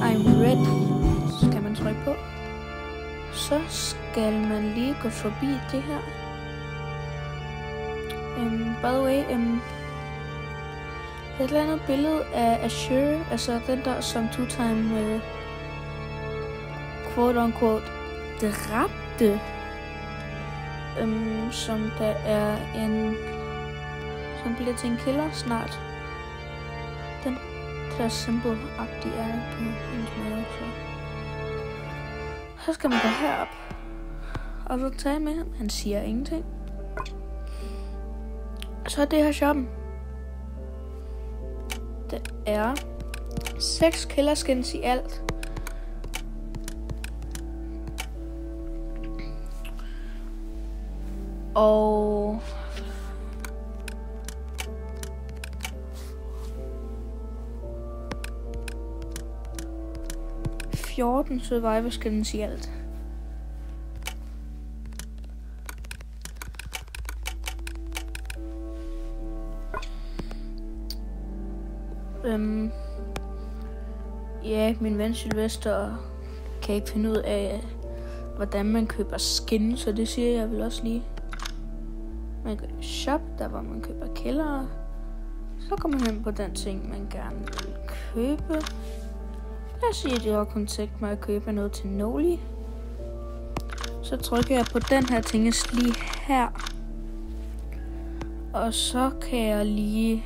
I'm ready, skal man trykke på. Så skal man lige gå forbi det her. By the way, et eller andet billede af Azure, altså den der som two-time quote-unquote dræbte, som der er en, som bliver til en killer snart. Den der symbol-agtige er på hendes mave, så skal man gå herop og så tage med ham. Han siger ingenting. Så er det her shoppen. Der er 6 killer skins i alt. Og 14 survivor skins i alt. Ja, min ven Sylvester kan ikke finde ud af, hvordan man køber skin, så det siger jeg vel også lige. Man kan shop, der hvor man køber killere. Så kommer man hen på den ting, man gerne vil købe. Lad os sige, at jeg har kun tænkt mig at købe noget til Noli. Så trykker jeg på den her ting lige her. Og så kan jeg lige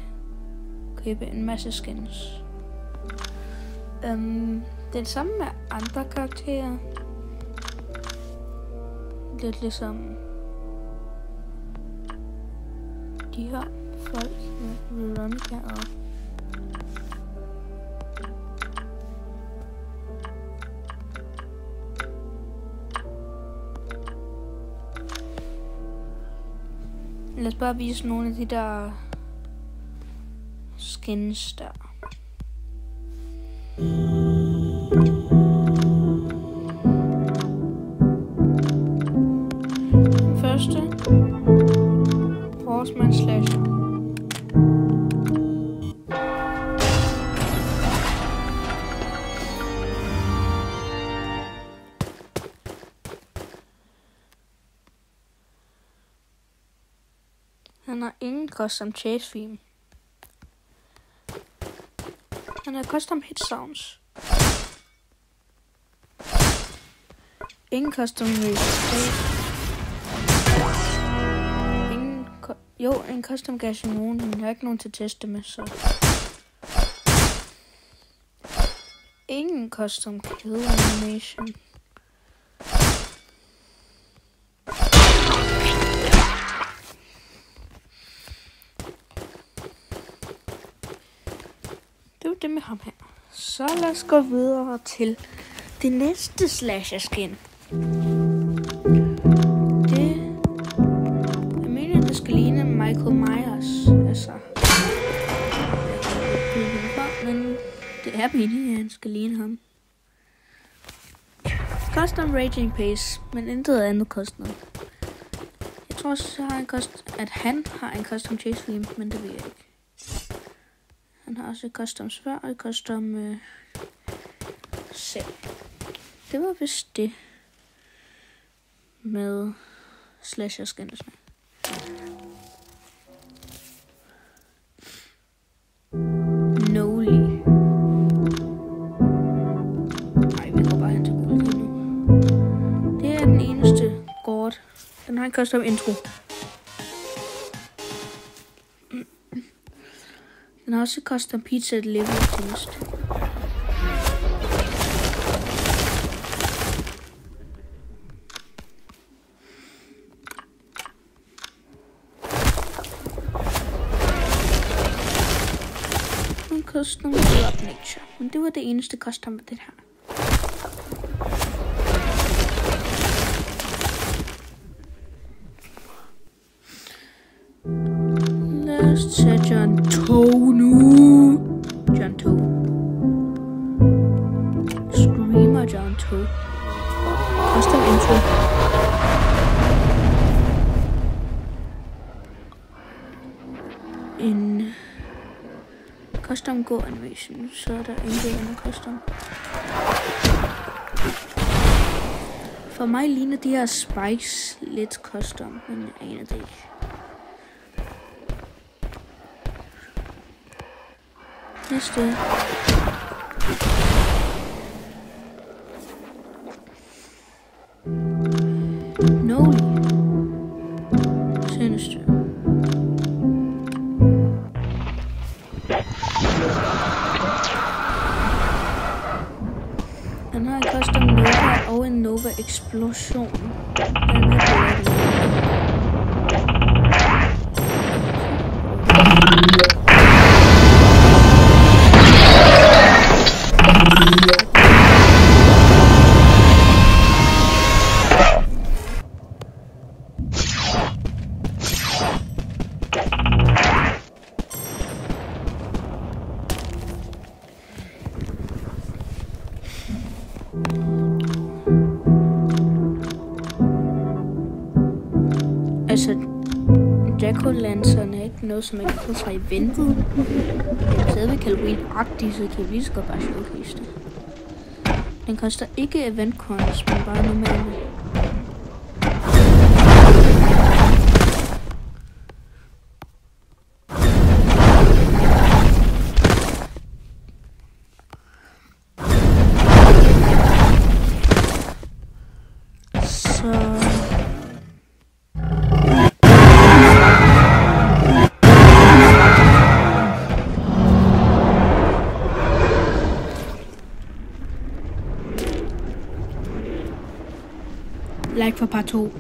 købe en masse skins. Det er det samme med andre karakterer. Lidt ligesom de her folk med Veronica og lad os bare vise nogle af de der skins der. Den første, Horseman Slasher. Han har ingen custom chase theme. Han har custom hit sounds. Ingen custom race. En custom gas i nogen, men jeg har ikke nogen til at teste med, så. Ingen custom kill animation. Det var det med ham her. Så lad os gå videre til det næste slasher skin. Det skal ligne Michael Myers. Altså, men det er meningen, at han skal ligne ham. Custom Raging Pace, men intet andet custom. Jeg tror også, at han har en custom chase theme, men det ved jeg ikke. Han har også et custom svær og et custom selv. Det var vist det med slasher skinsene. Noli. Nej, vi går bare hen til Google nu. Det er den eneste gård. Den har en custom intro. Den har også et custom pizza delivery tjenest. Custom Blood Nature. Men det var det eneste custom med det her. Lad os tage John Toe nu. John Toe. Screamer John Toe. Custom intro. En custom go animation, så er der ikke andet custom. For mig ligner de her spikes lidt custom, men jeg aner det ikke. Næste. Noli. Seneste. Den har en custom Nova og en Nova Explosion. Den er altså, Jack-o'-lantern er ikke noget, som man kan få fra eventet. Det er stadigvæk Halloween-agtigt, så kan vi lige så godt bare showcase det. Den koster ikke event coins, men bare normalt. Like for part 2.